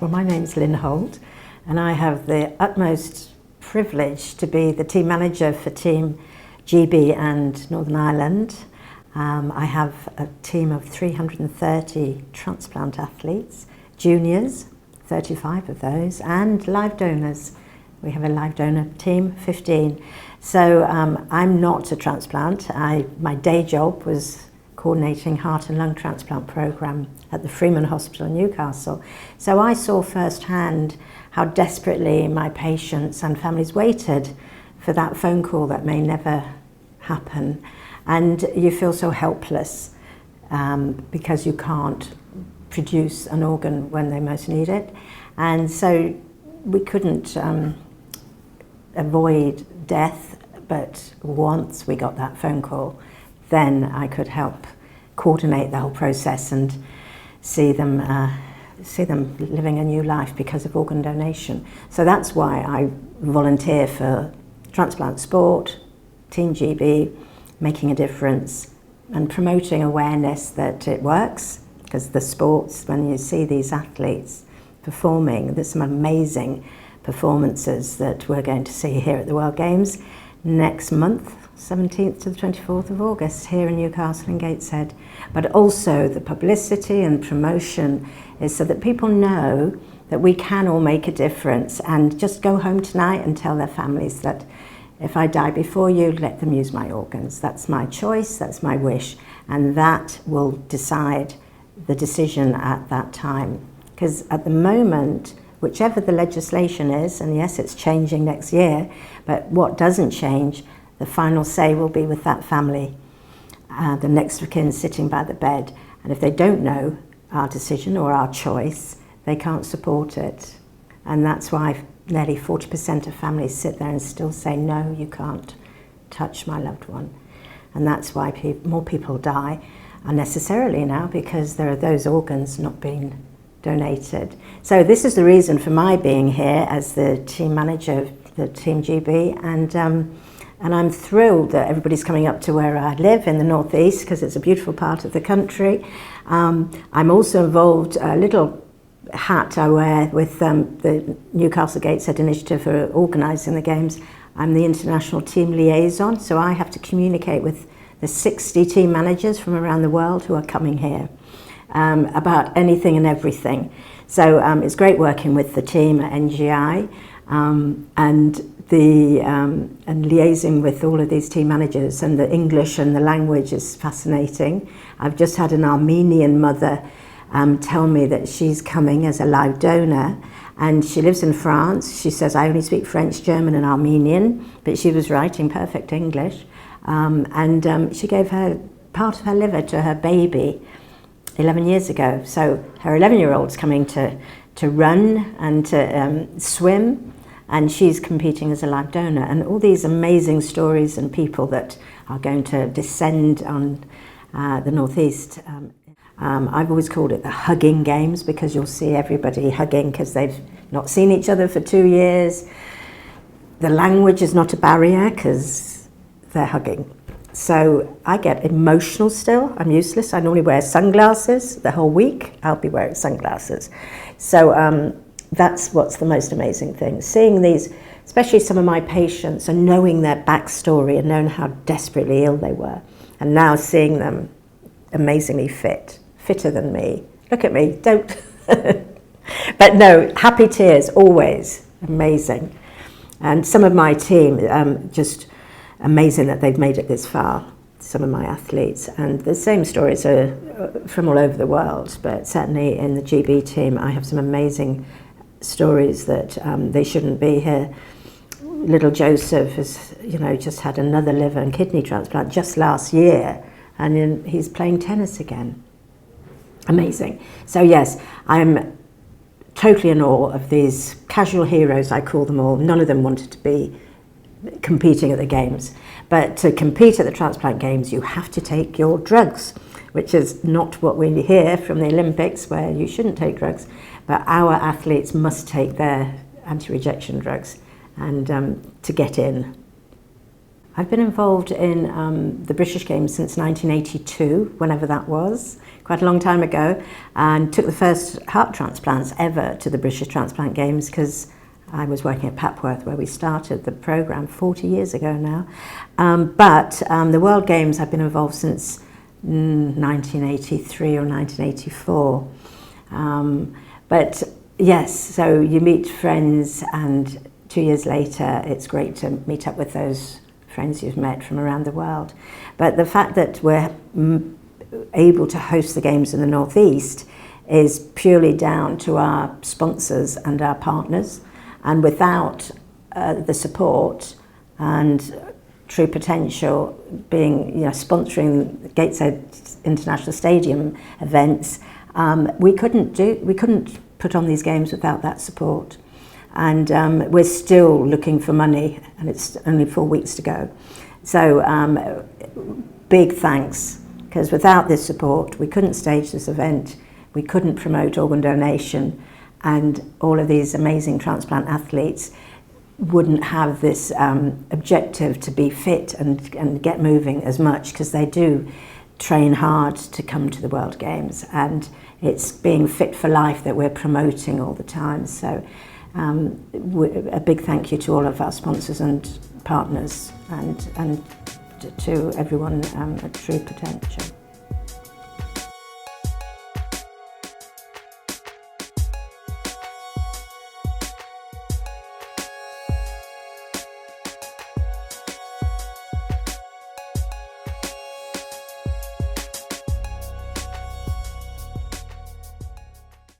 Well, my name's Lynne Holt, and I have the utmost privilege to be the team manager for Team GB and Northern Ireland. I have a team of 330 transplant athletes, juniors, 35 of those, and live donors. We have a live donor team, 15. So I'm not a transplant. My day job was coordinating heart and lung transplant program at the Freeman Hospital in Newcastle. So I saw firsthand how desperately my patients and families waited for that phone call that may never happen. And you feel so helpless because you can't produce an organ when they most need it. And so we couldn't avoid death, but once we got that phone call, then I could help coordinate the whole process and see them living a new life because of organ donation. So that's why I volunteer for transplant sport, Team GB, making a difference and promoting awareness that it works, because the sports, when you see these athletes performing, there's some amazing performances that we're going to see here at the World Games next month, 17th to the 24th of August here in Newcastle and Gateshead. But also the publicity and promotion is so that people know that we can all make a difference, and just go home tonight and tell their families that if I die before you, let them use my organs. That's my choice, that's my wish, and that will decide the decision at that time. Because at the moment, whichever the legislation is, and yes, it's changing next year, but what doesn't change, the final say will be with that family, the next of kin sitting by the bed. And if they don't know our decision or our choice, they can't support it. And that's why nearly 40% of families sit there and still say, no, you can't touch my loved one. And that's why more people die unnecessarily now, because there are those organs not being donated. So this is the reason for my being here as the team manager of the Team GB, and I'm thrilled that everybody's coming up to where I live in the northeast, because it's a beautiful part of the country. I'm also involved, a little hat I wear with the Newcastle Gateshead Initiative for organising the Games. I'm the international team liaison, so I have to communicate with the 60 team managers from around the world who are coming here about anything and everything. So it's great working with the team at NGI and liaising with all of these team managers, and the English and the language is fascinating. I've just had an Armenian mother tell me that she's coming as a live donor, and she lives in France. She says, I only speak French, German and Armenian, but she was writing perfect English. She gave her part of her liver to her baby 11 years ago. So her 11-year-old's coming to run and to swim, and she's competing as a live donor. And all these amazing stories and people that are going to descend on the Northeast. I've always called it the hugging games, because you'll see everybody hugging because they've not seen each other for 2 years. The language is not a barrier because they're hugging. So I get emotional still. I'm useless. I normally wear sunglasses the whole week. I'll be wearing sunglasses. So that's what's the most amazing thing. Seeing these, especially some of my patients, and knowing their backstory and knowing how desperately ill they were. And now seeing them amazingly fit, fitter than me. Look at me, don't. But no, happy tears, always. Amazing. And some of my team, just amazing that they've made it this far, some of my athletes. And the same stories are from all over the world, but certainly in the GB team, I have some amazing stories that they shouldn't be here. Little Joseph has, just had another liver and kidney transplant just last year, and he's playing tennis again. Amazing. So yes, I'm totally in awe of these casual heroes, I call them all. None of them wanted to be competing at the Games. But to compete at the Transplant Games, you have to take your drugs, which is not what we hear from the Olympics, where you shouldn't take drugs. But our athletes must take their anti-rejection drugs and to get in. I've been involved in the British Games since 1982, whenever that was, quite a long time ago, and took the first heart transplants ever to the British Transplant Games because I was working at Papworth where we started the programme 40 years ago now. But the World Games I've been involved since 1983 or 1984. But yes, so you meet friends, and 2 years later it's great to meet up with those friends you've met from around the world. But the fact that we're able to host the Games in the North East is purely down to our sponsors and our partners, and without the support and True Potential being, sponsoring Gateshead International Stadium events, we couldn't put on these games without that support. And we're still looking for money, and it's only 4 weeks to go. So big thanks, because without this support, we couldn't stage this event, we couldn't promote organ donation, and all of these amazing transplant athletes wouldn't have this objective to be fit and get moving as much, because they do train hard to come to the World Games, and it's being fit for life that we're promoting all the time. So a big thank you to all of our sponsors and partners, and to everyone at True Potential.